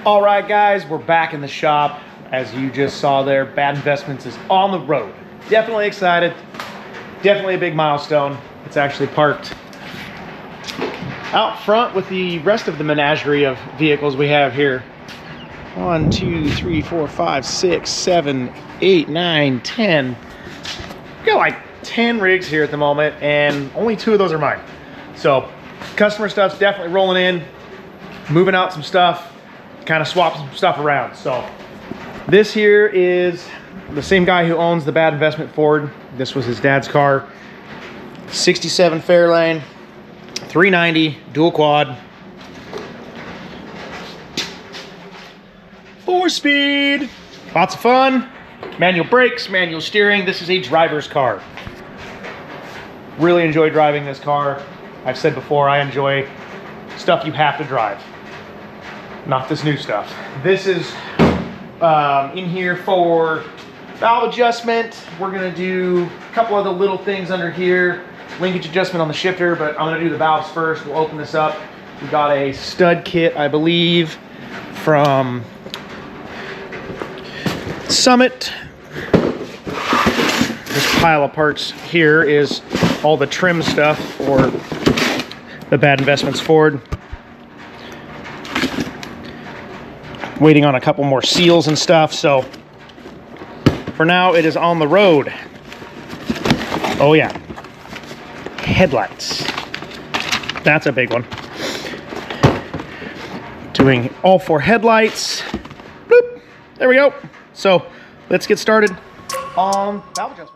All right, guys, we're back in the shop. As you just saw there, Bad Investments is on the road. Definitely excited. Definitely a big milestone. It's actually parked out front with the rest of the menagerie of vehicles we have here. 1, 2, 3, 4, 5, 6, 7, 8, 9, 10. We got like 10 rigs here at the moment, and only 2 of those are mine. So customer stuff's definitely rolling in, moving out some stuff, kind of swapping some stuff around. So this here is the same guy who owns the Bad Investment Ford. This was his dad's car. 67 Fairlane, 390, dual quad. 4-speed, lots of fun. Manual brakes, manual steering. This is a driver's car. Really enjoy driving this car. I've said before, I enjoy stuff you have to drive. Not this new stuff. This is in here for valve adjustment. We're gonna do a couple other little things under here. Linkage adjustment on the shifter, but I'm gonna do the valves first. We'll open this up. We got a stud kit, I believe, from Summit. This pile of parts here is all the trim stuff for the Bad Investments Ford. Waiting on a couple more seals and stuff, so for now it is on the road. Oh yeah, headlights. That's a big one. Doing all 4 headlights. Boop. There we go. So let's get started on valve adjustment.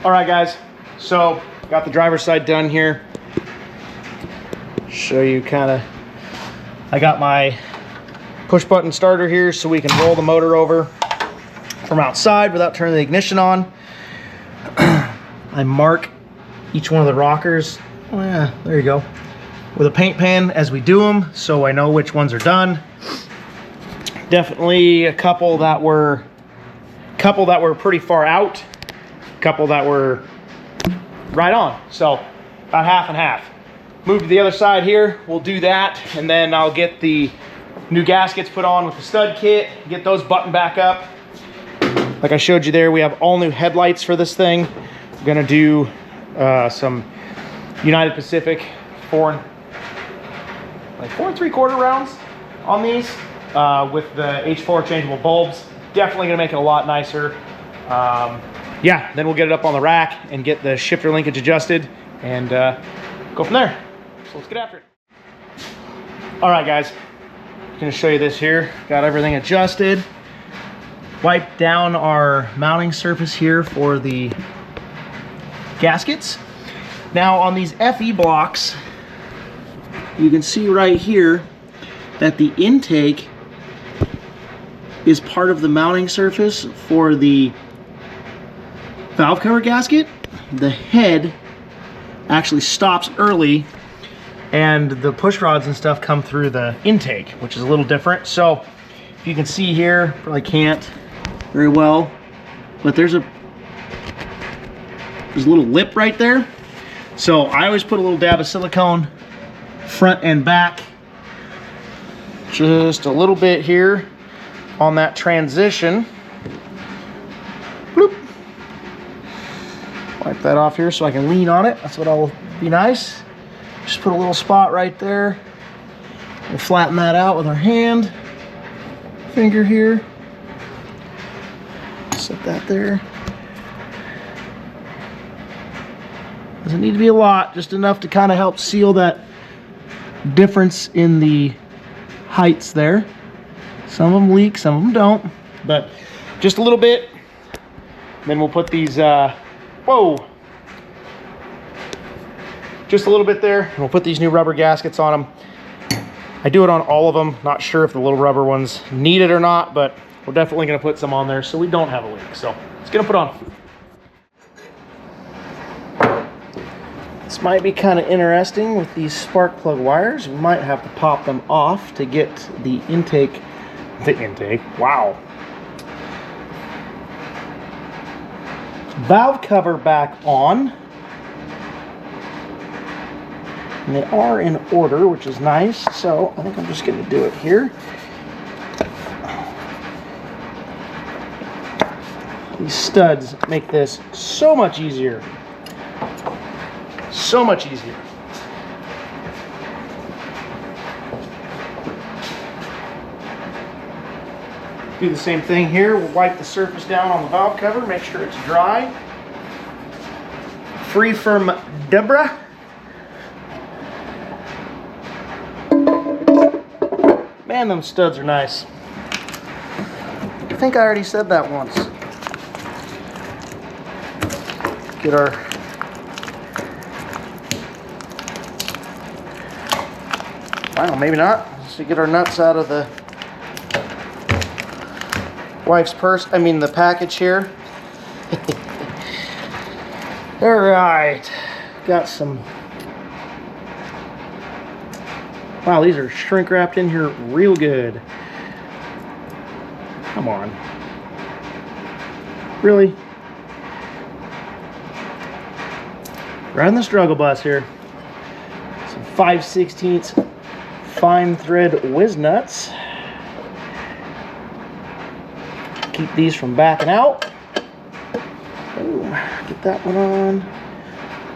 All right, guys, so got the driver's side done here. Show you kind of, I got my push button starter here so we can roll the motor over from outside without turning the ignition on. I mark each one of the rockers, oh yeah, there you go, with a paint pen as we do them, so I know which ones are done. Definitely a couple that were pretty far out, a couple that were right on, so about half and half. Move to the other side here, we'll do that, and then I'll get the new gaskets put on with the stud kit, get those buttoned back up. Like I showed you there, we have all new headlights for this thing. We're gonna do some United Pacific 4 3/4 rounds on these with the H4 changeable bulbs. Definitely gonna make it a lot nicer. Yeah, then we'll get it up on the rack and get the shifter linkage adjusted and go from there. So let's get after it. All right, guys, I'm gonna show you this here. Got everything adjusted. Wiped down our mounting surface here for the gaskets. Now on these FE blocks, you can see right here that the intake is part of the mounting surface for the valve cover gasket. The head actually stops early and the push rods and stuff come through the intake, which is a little different. So if you can see here, probably can't very well, but there's a little lip right there. So I always put a little dab of silicone front and back, just a little bit here on that transition. Bloop. Wipe that off here so I can lean on it. That's what will be nice. Just put a little spot right there. We'll flatten that out with our hand, finger here. Set that there. Doesn't need to be a lot, just enough to kind of help seal that difference in the heights there. Some of them leak, some of them don't, but just a little bit. Then we'll put these, whoa! Just a little bit there, and we'll put these new rubber gaskets on them. I do it on all of them. Not sure if the little rubber ones need it or not, but we're definitely gonna put some on there so we don't have a leak. So let's get them put on. This might be kind of interesting with these spark plug wires. We might have to pop them off to get the intake, wow. Valve cover back on. And they are in order, which is nice. So I think I'm just gonna do it here. These studs make this so much easier. So much easier. Do the same thing here. We'll wipe the surface down on the valve cover, make sure it's dry. Free from debris. Man, them studs are nice. I think I already said that once. Get our well, maybe not. Just to get our nuts out of the wife's purse, the package here. All right, got some, wow, these are shrink wrapped in here real good. Come on. Really? Riding the struggle bus here. Some 5/16 fine thread whiz nuts. Keep these from backing out. Ooh, get that one on.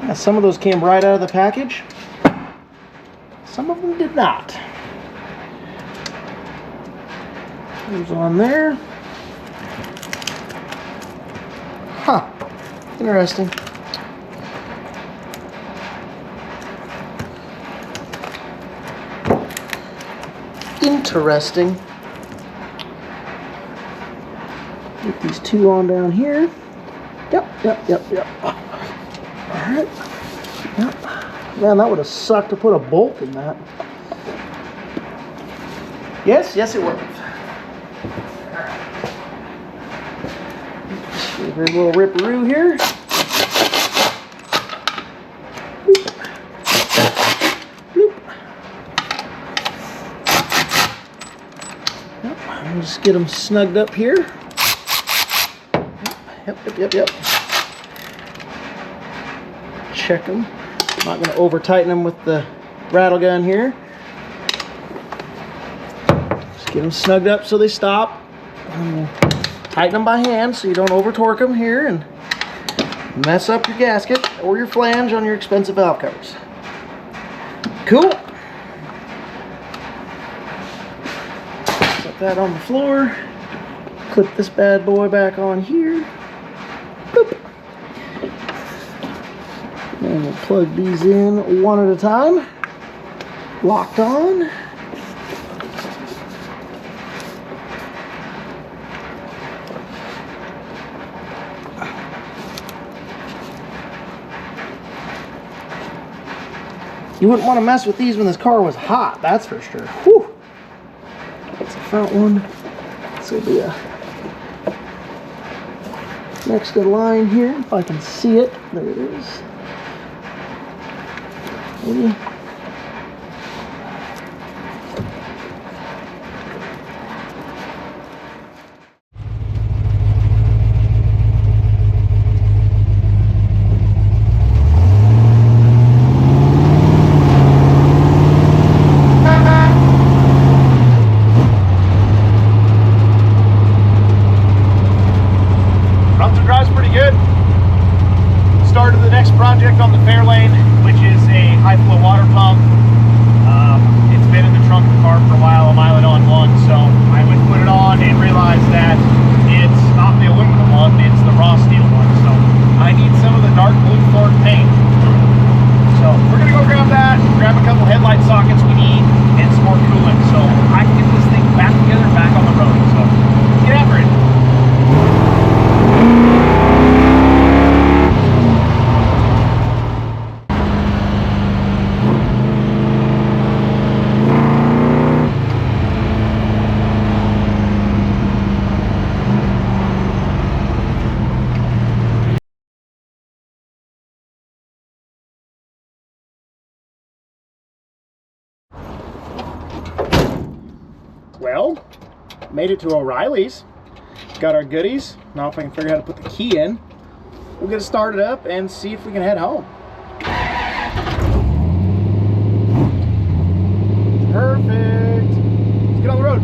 Yeah, some of those came right out of the package. Some of them did not. Those on there. Huh. Interesting. Interesting. Get these two on down here. Yep. All right. Yep. Man, that would have sucked to put a bolt in that. Yes, it would have. Give her a little ripperoo here. Bloop. Yep. I'll just get them snugged up here. Yep. Check them. I'm not going to over tighten them with the rattle gun here. Just get them snugged up so they stop. Tighten them by hand so you don't over torque them here and mess up your gasket or your flange on your expensive valve covers. Cool. Set that on the floor. Clip this bad boy back on here. Boop. And we'll plug these in one at a time. Locked on. You wouldn't want to mess with these when this car was hot, that's for sure. Whew. That's the front one. This will be a next to the line here, if I can see it. There it is. Maybe. Started the next project on the Fairlane, which is a high flow water pump. It's been in the trunk of the car for a while. I'm eyeing on one, so I went and put it on and realized that it's not the aluminum one, it's the raw steel one. So I need some of the dark blue Ford paint. So we're gonna go grab that, grab a couple headlight sockets we need, and some more coolant, so I can get this thing back together, back on the road. So get after it. Well, made it to O'Reilly's. Got our goodies. Now if I can figure out how to put the key in, we'll get it started up and see if we can head home. Perfect. Let's get on the road.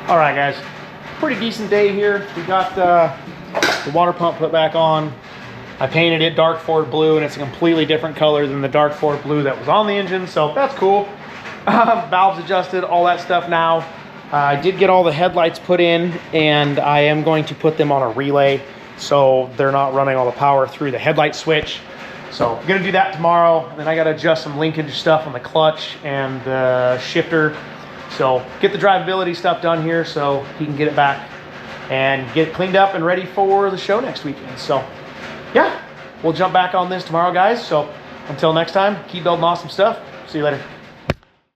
All right, guys, pretty decent day here. We got the water pump put back on. I painted it dark Ford blue, and it's a completely different color than the dark Ford blue that was on the engine, so that's cool. Valves adjusted, all that stuff now. I did get all the headlights put in, and I am going to put them on a relay so they're not running all the power through the headlight switch. So I'm gonna do that tomorrow. And then I gotta adjust some linkage stuff on the clutch and the shifter. So get the drivability stuff done here so he can get it back and get it cleaned up and ready for the show next weekend. So yeah, we'll jump back on this tomorrow, guys. So until next time, keep building awesome stuff. See you later.